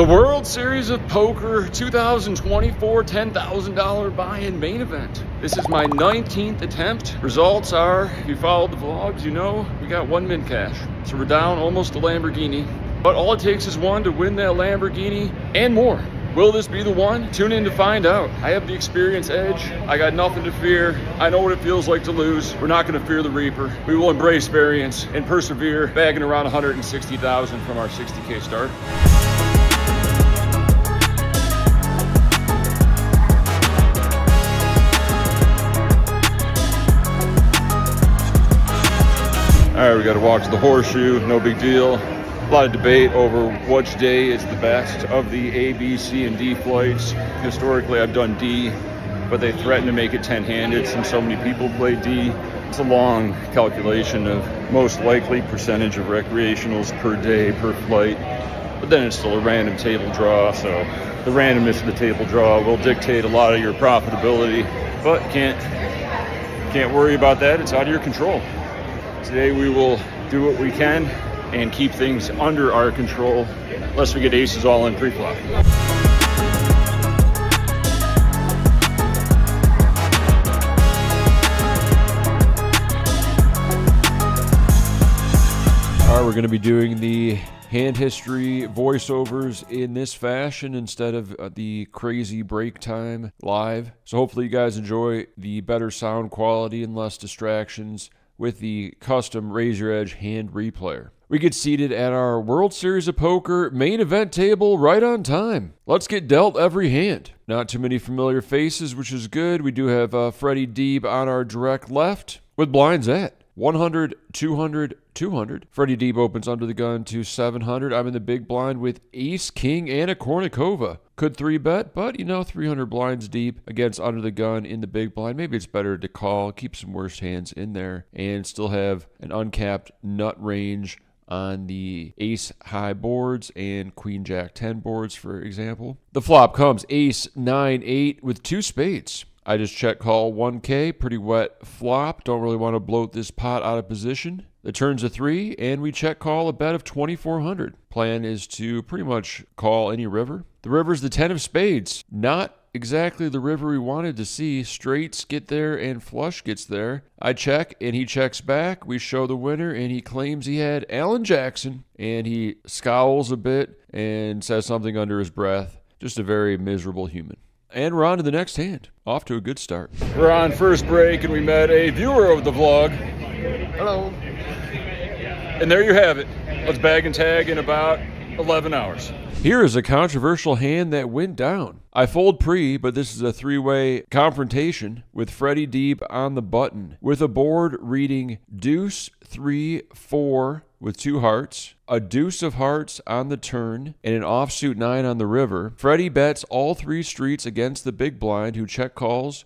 The World Series of Poker 2024 $10,000 buy-in main event. This is my 19th attempt. Results are, if you followed the vlogs, you know we got one min cash. So we're down almost a Lamborghini. But all it takes is one to win that Lamborghini and more. Will this be the one? Tune in to find out. I have the experience edge. I got nothing to fear. I know what it feels like to lose. We're not going to fear the Reaper. We will embrace variance and persevere, bagging around 160,000 from our 60K start. All right, we got to walk to the horseshoe, no big deal. A lot of debate over which day is the best of the A, B, C, and D flights. Historically, I've done D, but they threaten to make it 10-handed since so many people play D. It's a long calculation of most likely percentage of recreationals per day, per flight. But then it's still a random table draw, so the randomness of the table draw will dictate a lot of your profitability. But can't worry about that, it's out of your control. Today we will do what we can and keep things under our control, unless we get aces all in pre-flop. All right, we're going to be doing the hand history voiceovers in this fashion instead of the crazy break time live. So hopefully you guys enjoy the better sound quality and less distractions with the custom Raise Your Edge hand replayer. We get seated at our World Series of Poker main event table right on time. Let's get dealt every hand. Not too many familiar faces, which is good. We do have Freddie Deeb on our direct left with blinds at 100, 200, 200. Freddie Deeb opens under the gun to 700. I'm in the big blind with ace, king, and a Kornikova. Could 3-bet, but you know, 300 blinds deep against under the gun in the big blind. Maybe it's better to call, keep some worse hands in there, and still have an uncapped nut range on the ace high boards and queen jack 10 boards, for example. The flop comes ace 9 8 with 2 spades. I just check call 1K, pretty wet flop. Don't really want to bloat this pot out of position. The turn's a 3, and we check call a bet of 2,400. Plan is to pretty much call any river. The river's the 10 of spades. Not exactly the river we wanted to see. Straights get there and flush gets there. I check, and he checks back. We show the winner, and he claims he had Alan Jackson, and he scowls a bit and says something under his breath. Just a very miserable human. And we're on to the next hand. Off to a good start. We're on first break, and we met a viewer of the vlog. Hello. And there you have it. Let's bag and tag in about 11 hours. Here is a controversial hand that went down. I fold pre, but this is a three-way confrontation with Freddie Deeb on the button, with a board reading deuce, 3, 4 with 2 hearts, a deuce of hearts on the turn, and an offsuit 9 on the river. Freddie bets all 3 streets against the big blind, who check calls,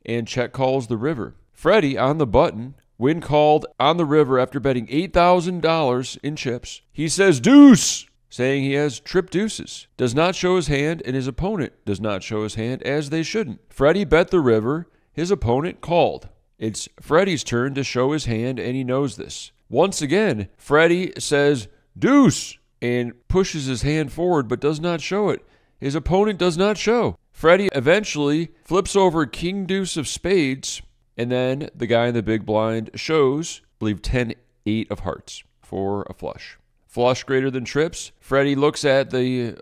and check calls the river. Freddie on the button, when called on the river after betting $8,000 in chips, he says deuce, saying he has trip deuces. Does not show his hand, and his opponent does not show his hand, as they shouldn't. Freddie bet the river, his opponent called. It's Freddie's turn to show his hand, and he knows this. Once again, Freddie says deuce and pushes his hand forward but does not show it. His opponent does not show. Freddie eventually flips over king deuce of spades, and then the guy in the big blind shows, I believe, 10-8 of hearts for a flush. Flush greater than trips. Freddie looks at the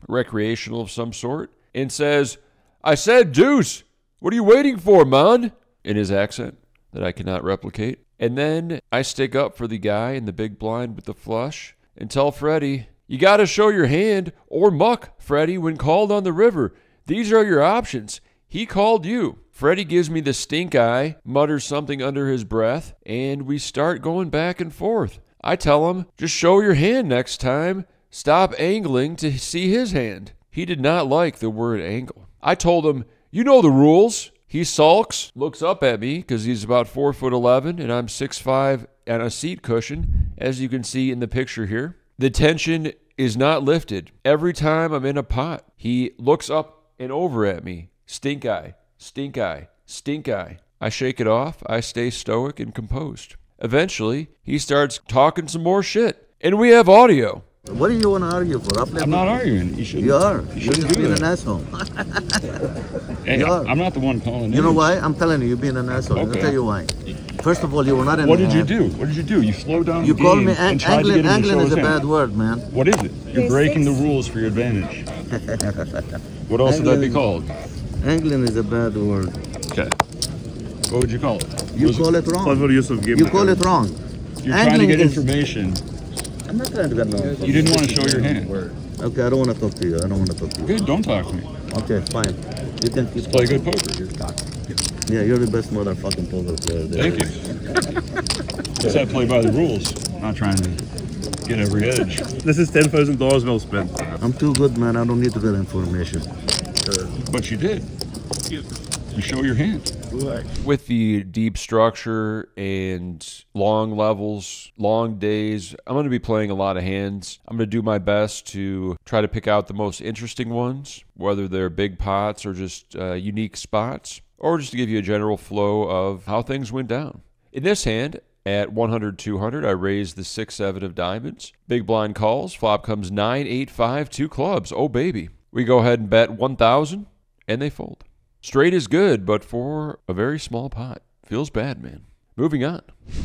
recreational of some sort and says, I said deuce. What are you waiting for, man? In his accent that I cannot replicate. And then I stick up for the guy in the big blind with the flush and tell Freddie, you got to show your hand or muck, Freddie, when called on the river. These are your options. He called you. Freddie gives me the stink eye, mutters something under his breath, and we start going back and forth. I tell him, just show your hand next time. Stop angling to see his hand. He did not like the word angle. I told him, you know the rules. He sulks, looks up at me because he's about 4'11" and I'm 6'5" on a seat cushion, as you can see in the picture here. The tension is not lifted. Every time I'm in a pot, he looks up and over at me. Stink eye, stink eye, stink eye. I shake it off. I stay stoic and composed. Eventually, he starts talking some more shit. And we have audio. What do you want to argue for? I'm not arguing. You shouldn't. You are. You shouldn't You're do being that. an asshole. Hey, You are. I'm not the one calling You know why? I'm telling you, you're being an asshole. Okay. I'll tell you why. First of all, you were not in What the did you hand. do? What did you do? You slowed down You the call game me and tried to get him to angling show is his a hand. bad word, man. What is it? You're breaking the rules for your advantage. What else would that be called? Angling is a bad word. Okay. What would you call it? You call it wrong. You You call it wrong. You're trying to Angling get is- information. I'm not trying to get no. You didn't want to show your hand. Okay, I don't want to talk to you. I don't want to talk to you. Good, don't talk to me. Okay, fine. You can keep Play good poker. Yeah, you're the best motherfucking poker player there. Thank you. Just I play by the rules. Not trying to get every edge. This is $10,000 well spent. I'm too good, man. I don't need to get information. But you did. You show your hand. With the deep structure and long levels, long days, I'm going to be playing a lot of hands. I'm going to do my best to try to pick out the most interesting ones, whether they're big pots or just unique spots, or just to give you a general flow of how things went down. In this hand, at 100-200, I raised the 6-7 of diamonds. Big blind calls. Flop comes 9-8-5, 2 clubs. Oh, baby. We go ahead and bet 1,000, and they fold. Straight is good, but for a very small pot. Feels bad, man. Moving on.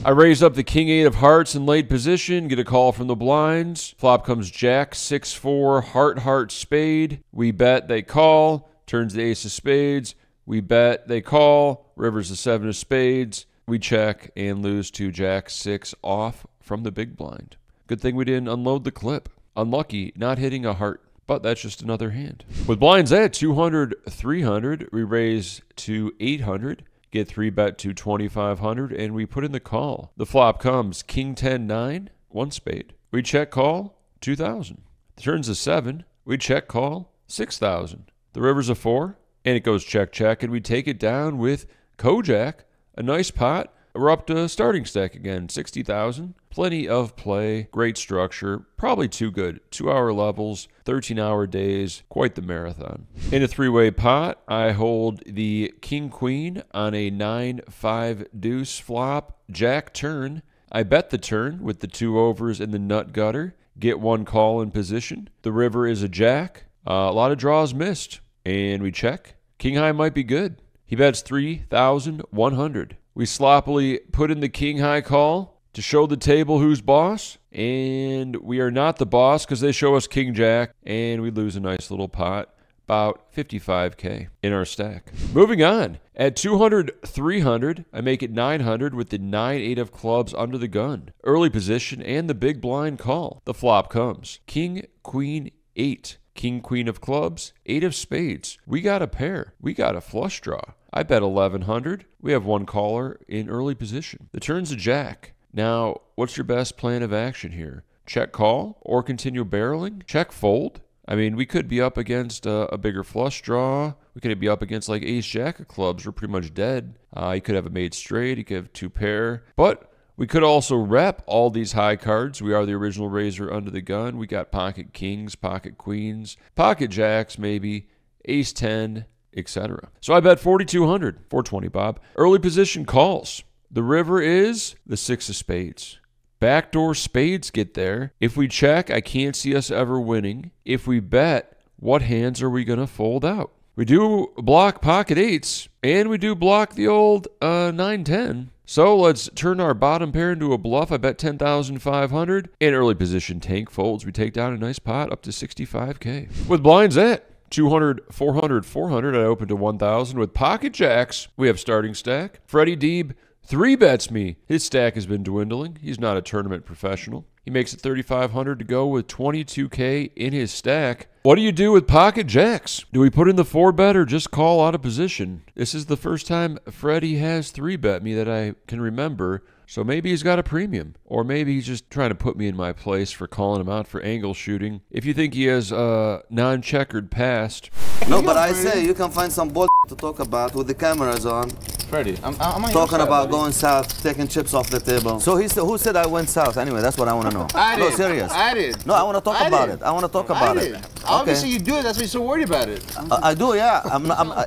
I raise up the King-8 of hearts in late position, get a call from the blinds. Flop comes Jack, 6-4, heart, heart, spade. We bet, they call. Turns the ace of spades. We bet, they call. River's the 7 of spades. We check and lose to Jack 6 off from the big blind. Good thing we didn't unload the clip. Unlucky, not hitting a heart. But that's just another hand. With blinds at 200-300, we raise to 800, get 3-bet to 2,500, and we put in the call. The flop comes King 10-9, 1 spade. We check call, 2,000. The turn's a 7. We check call, 6,000. The river's a 4, and it goes check, check, and we take it down with Kojak, a nice pot. We're up to starting stack again, 60,000. Plenty of play, great structure, probably too good. 2-hour levels, 13-hour days, quite the marathon. In a 3-way pot, I hold the King-Queen on a 9-5 deuce flop, Jack turn. I bet the turn with the 2 overs in the nut gutter, get 1 call in position. The river is a Jack. A lot of draws missed, and we check. King-High might be good. He bets 3,100. We sloppily put in the king-high call to show the table who's boss, and we are not the boss because they show us king-jack, and we lose a nice little pot, about 55K in our stack. Moving on, at 200-300, I make it 900 with the 9-8 of clubs under the gun. Early position and the big blind call. The flop comes King, Queen, 8. King, Queen of clubs, 8 of spades. We got a pair. We got a flush draw. I bet 1,100. We have 1 caller in early position. The turn's a jack. Now, what's your best plan of action here? Check call or continue barreling? Check fold? I mean, we could be up against a bigger flush draw. We could be up against like ace jack of clubs. We're pretty much dead. You could have a made straight. You could have 2 pair. But we could also rep all these high cards. We are the original raiser under the gun. We got pocket kings, pocket queens, pocket jacks maybe, ace 10, etc. So I bet 4,200, 420, Bob. Early position calls. The river is the 6 of spades. Backdoor spades get there. If we check, I can't see us ever winning. If we bet, what hands are we going to fold out? We do block pocket 8s, and we do block the old 9-10. So let's turn our bottom pair into a bluff. I bet 10,500. In early position tank folds. We take down a nice pot up to 65K. With blinds at 200, 400, 400, I open to 1,000. With pocket jacks, we have starting stack. Freddie Deeb 3-bets me. His stack has been dwindling. He's not a tournament professional. He makes it 3,500 to go with 22K in his stack. What do you do with pocket jacks? Do we put in the 4-bet or just call out of position? This is the first time Freddie has 3-bet me that I can remember. So maybe he's got a premium. Or maybe he's just trying to put me in my place for calling him out for angle shooting. If you think he has a non-checkered past. No, but I say you can find some bull to talk about with the cameras on. Freddie, I'm on Talking your side, about buddy. going south, taking chips off the table. So who said I went south? Anyway, that's what I want to know. I No, did. serious. I did. No, I want to talk I about did. it. I want to talk about it. Obviously you do it. That's why you're so worried about it. I do, yeah.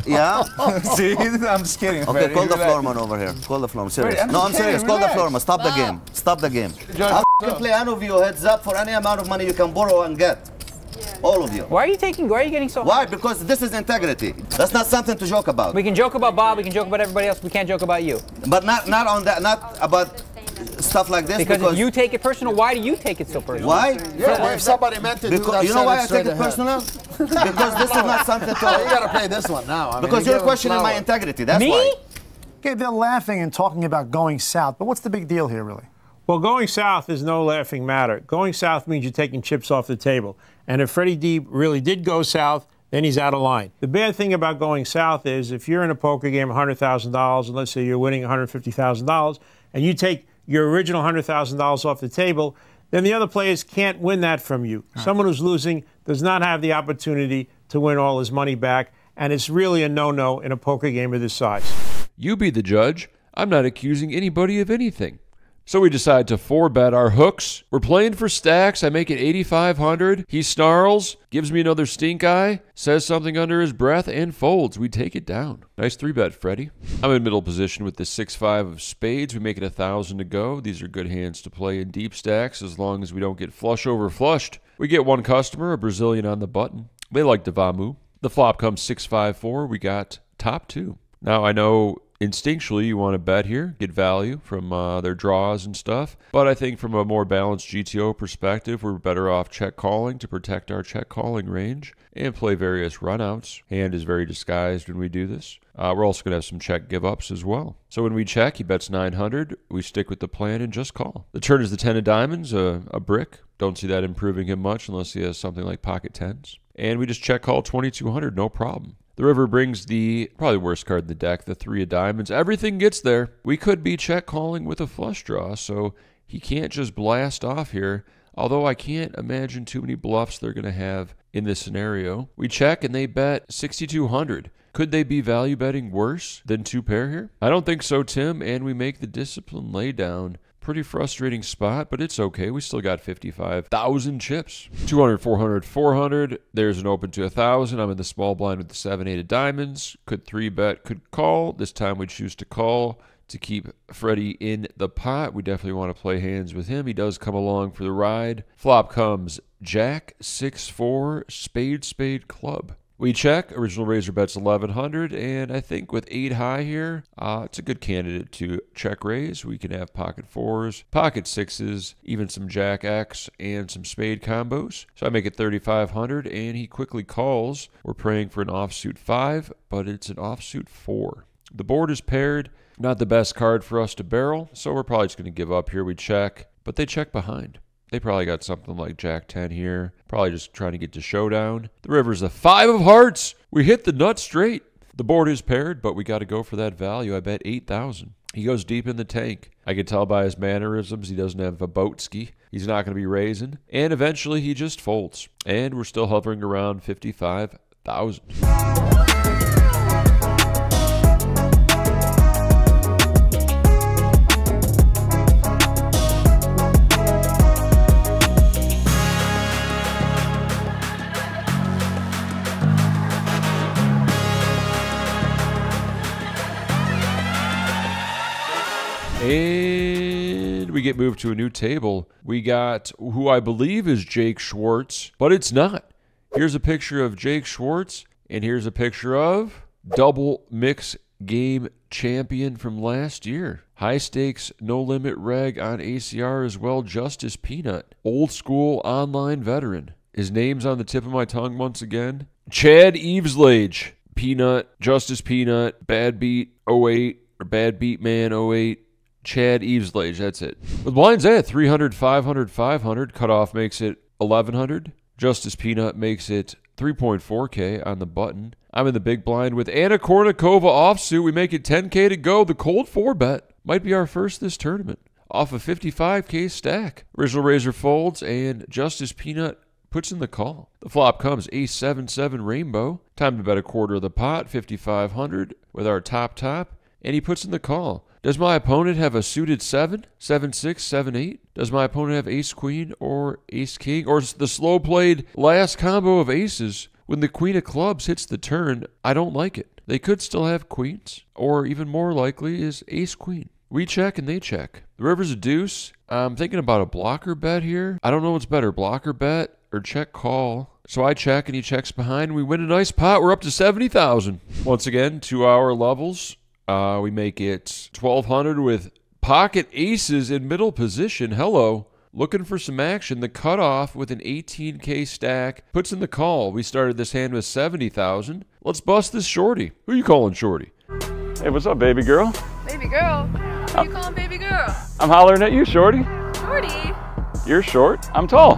Yeah. See, I'm just kidding. Okay, Freddie. call the Relax. floorman over here. Call the floorman. Serious. Freddie, No, I'm I'm just serious. kidding. Call the Relax. floorman. Stop the game. Stop the game. I'll play any of you heads up for any amount of money you can borrow and get. All of you. Why are you getting so Why? Because this is integrity. That's not something to joke about. We can joke about Bob, we can joke about everybody else, we can't joke about you. But not on that, not about stuff like this. Because if you take it personal, why do you take it so personal? Why? Yeah, if somebody meant to do that, you know why I take it personal? Because this is not something to... You gotta play this one now. I mean, because you're questioning my integrity, that's Me? why. Okay, they're laughing and talking about going south, but what's the big deal here, really? Well, going south is no laughing matter. Going south means you're taking chips off the table. And if Freddie Deep really did go south, then he's out of line. The bad thing about going south is if you're in a poker game, $100,000, and let's say you're winning $150,000, and you take your original $100,000 off the table, then the other players can't win that from you. Someone who's losing does not have the opportunity to win all his money back, and it's really a no-no in a poker game of this size. You be the judge. I'm not accusing anybody of anything. So we decide to 4-bet our hooks. We're playing for stacks. I make it 8,500. He snarls, gives me another stink eye, says something under his breath, and folds. We take it down. Nice 3-bet, Freddie. I'm in middle position with the 6-5 of spades. We make it 1,000 to go. These are good hands to play in deep stacks as long as we don't get flush over flushed. We get one customer, a Brazilian on the button. They like the Vamu. The flop comes 6-5-4. We got top 2. Now I know instinctually you want to bet here, get value from their draws and stuff. But I think from a more balanced GTO perspective, we're better off check calling to protect our check calling range and play various runouts. Hand is very disguised when we do this. We're also going to have some check give ups as well. So when we check, he bets 900. We stick with the plan and just call. The turn is the 10 of diamonds, a brick. Don't see that improving him much unless he has something like pocket 10s. And we just check call 2,200, no problem. The river brings the probably worst card in the deck, the 3 of diamonds. Everything gets there. We could be check calling with a flush draw, so he can't just blast off here. Although I can't imagine too many bluffs they're going to have in this scenario. We check and they bet 6,200. Could they be value betting worse than 2-pair here? I don't think so, Tim, and we make the discipline lay down. Pretty frustrating spot, but it's okay. We still got 55,000 chips. 200, 400, 400. There's an open to 1,000. I'm in the small blind with the 7-8 of diamonds. Could 3-bet, could call. This time we choose to call to keep Freddie in the pot. We definitely want to play hands with him. He does come along for the ride. Flop comes Jack, 6-4, spade, club. We check. Original raiser bets 1,100, and I think with 8 high here, it's a good candidate to check raise. We can have pocket 4s, pocket 6s, even some Jack X, and some spade combos. So I make it 3,500, and he quickly calls. We're praying for an offsuit 5, but it's an offsuit 4. The board is paired. Not the best card for us to barrel, so we're probably just going to give up here. We check, but they check behind. They probably got something like Jack 10 here. Probably just trying to get to showdown. The river's the 5 of hearts. We hit the nut straight. The board is paired, but we got to go for that value. I bet 8,000. He goes deep in the tank. I can tell by his mannerisms he doesn't have a boatski. He's not going to be raising. And eventually he just folds. And we're still hovering around 55,000. And we get moved to a new table. We got who I believe is Jake Schwartz, but it's not. Here's a picture of Jake Schwartz, and here's a picture of double mix game champion from last year. High stakes, no limit reg on ACR as well, Justice Peanut. Old school online veteran. His name's on the tip of my tongue once again. Chad Eveslage. Peanut, Justice Peanut, Bad Beat 08, or Bad Beat Man 08. Chad Eveslage, that's it. With blinds at 300, 500, 500. Cutoff makes it 1,100. Justice Peanut makes it 3.4K on the button. I'm in the big blind with Anna Kournikova offsuit. We make it 10K to go. The cold 4-bet might be our first this tournament. Off a 55K stack. Original raiser folds, and Justice Peanut puts in the call. The flop comes Ace 7-7 Rainbow. Time to bet a quarter of the pot, 5,500 with our top. And he puts in the call. Does my opponent have a suited 7, 7-6, 7-8? Does my opponent have ace-queen or ace-king? Or the slow-played last combo of aces when the queen of clubs hits the turn? I don't like it. They could still have queens, or even more likely is ace-queen. We check and they check. The river's a deuce. I'm thinking about a blocker bet here. I don't know what's better, blocker bet or check call. So I check and he checks behind. We win a nice pot. We're up to 70,000. Once again, 2-hour levels. We make it 1,200 with pocket aces in middle position. Hello. Looking for some action. The cutoff with an 18K stack puts in the call. We started this hand with 70,000. Let's bust this shorty. Who are you calling shorty? Hey, what's up, baby girl? Baby girl? Who are you calling baby girl? I'm hollering at you, shorty. Shorty? You're short. I'm tall.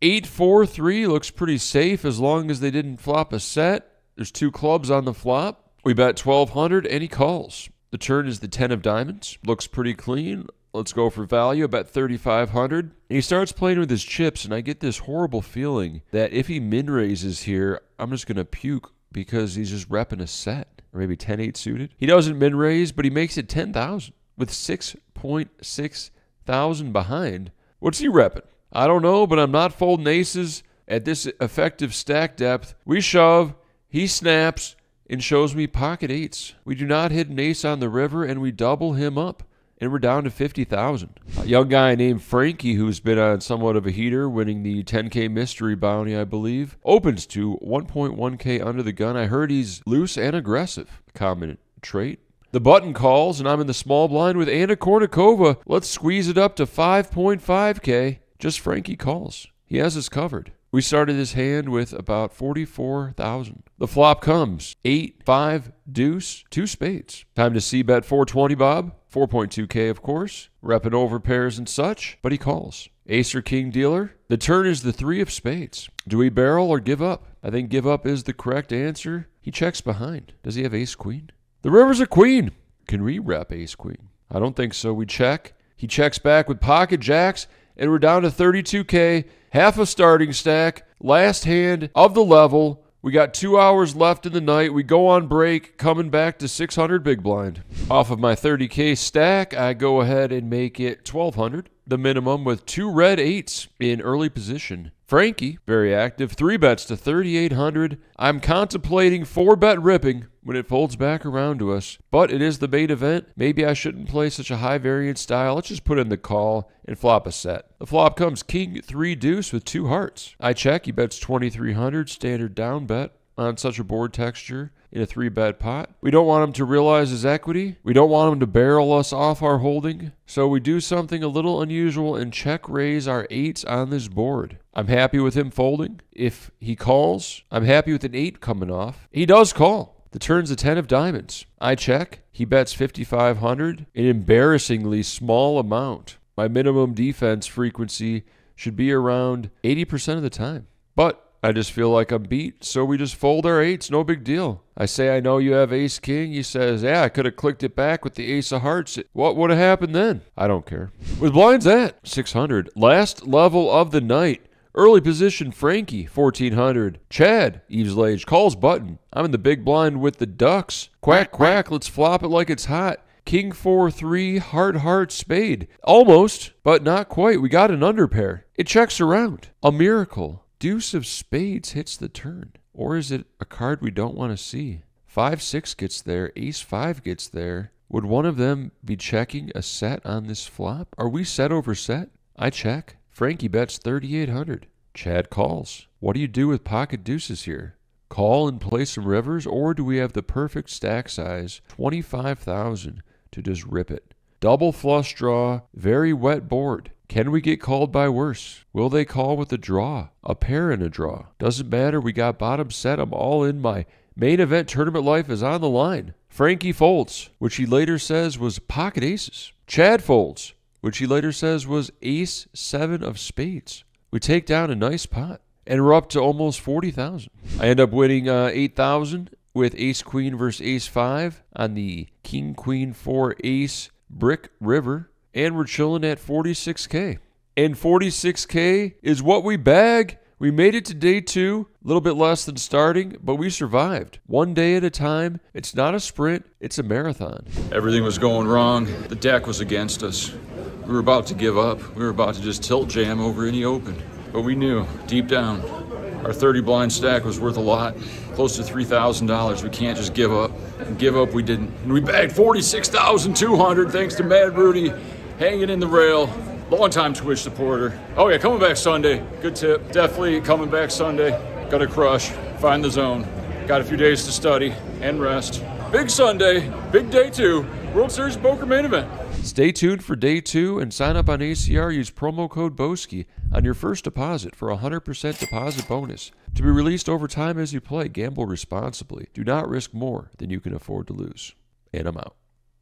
8-4-3 looks pretty safe as long as they didn't flop a set. There's 2 clubs on the flop. We bet 1,200 and he calls. The turn is the 10 of diamonds. Looks pretty clean. Let's go for value. I bet 3,500. He starts playing with his chips, and I get this horrible feeling that if he min raises here, I'm just going to puke because he's just repping a set. Or maybe 10-8 suited. He doesn't min raise, but he makes it 10,000 with 6.6 thousand behind. What's he repping? I don't know, but I'm not folding aces at this effective stack depth. We shove, he snaps, and shows me pocket eights. We do not hit an ace on the river, and we double him up, and we're down to 50,000. A young guy named Frankie, who's been on somewhat of a heater, winning the 10K mystery bounty, I believe, opens to 1.1K under the gun. I heard he's loose and aggressive. Common trait. The button calls, and I'm in the small blind with Anna Kournikova. Let's squeeze it up to 5.5K. Just Frankie calls. He has us covered. We started this hand with about 44,000. The flop comes. 8, 5, deuce, 2 spades. Time to c-bet 420, Bob. 4.2K, of course. Repping over pairs and such, but he calls. Ace or king dealer. The turn is the 3 of spades. Do we barrel or give up? I think give up is the correct answer. He checks behind. Does he have ace-queen? The river's a queen. Can we rep ace-queen? I don't think so. We check. He checks back with pocket jacks, and we're down to 32K. Half a starting stack. Last hand of the level. We got 2 hours left in the night. We go on break, coming back to 600 big blind. Off of my 30K stack, I go ahead and make it 1,200. The minimum with 2 red 8s in early position. Frankie, very active, 3 bets to 3,800. I'm contemplating 4-bet ripping when it folds back around to us, but it is the main event. Maybe I shouldn't play such a high variance style. Let's just put in the call and flop a set. The flop comes king 3 deuce with 2 hearts. I check. He bets 2,300, standard down bet on such a board texture in a 3-bet pot. We don't want him to realize his equity. We don't want him to barrel us off our holding. So we do something a little unusual and check raise our 8s on this board. I'm happy with him folding. If he calls, I'm happy with an 8 coming off. He does call. The turn's a 10 of diamonds. I check. He bets 5,500, an embarrassingly small amount. My minimum defense frequency should be around 80% of the time. But I just feel like I'm beat, so we just fold our 8s, no big deal. I say, I know you have ace-king. He says, yeah, I could have clicked it back with the ace of hearts. What would have happened then? I don't care. With blinds at 600. Last level of the night. Early position, Frankie, 1,400. Chad, Eve's Lage, calls button. I'm in the big blind with the ducks. Quack, quack, let's flop it like it's hot. King 4-3, heart, spade. Almost, but not quite. We got an underpair. It checks around. A miracle. Deuce of spades hits the turn. Or is it a card we don't want to see? 5-6 gets there. Ace-5 gets there. Would one of them be checking a set on this flop? Are we set over set? I check. Frankie bets 3,800. Chad calls. What do you do with pocket deuces here? Call and play some rivers, or do we have the perfect stack size, 25,000, to just rip it? Double flush draw, very wet board. Can we get called by worse? Will they call with a draw? A pair in a draw. Doesn't matter, we got bottom set. I'm all in. My main event tournament life is on the line. Frankie folds, which he later says was pocket aces. Chad folds, which he later says was ace-7 of spades. We take down a nice pot, and we're up to almost 40,000. I end up winning 8,000 with ace-queen versus ace-5 on the king-queen-4-ace brick river. And we're chilling at 46K. And 46K is what we bag We made it to day 2, a little bit less than starting, but we survived. One day at a time. It's not a sprint, it's a marathon. Everything was going wrong. The deck was against us. We were about to give up. We were about to just tilt jam over any open. But we knew, deep down, our 30 blind stack was worth a lot. Close to $3,000. We can't just give up. And give up we didn't. And we bagged 46,200 thanks to Mad Rudy hanging in the rail. Long-time Twitch supporter. Oh yeah, coming back Sunday. Good tip. Definitely coming back Sunday. Got to crush. Find the zone. Got a few days to study and rest. Big Sunday. Big day 2. World Series Poker main event. Stay tuned for day 2 and sign up on ACR. Use promo code BOSKI on your first deposit for a 100% deposit bonus. To be released over time as you play, gamble responsibly. Do not risk more than you can afford to lose. And I'm out.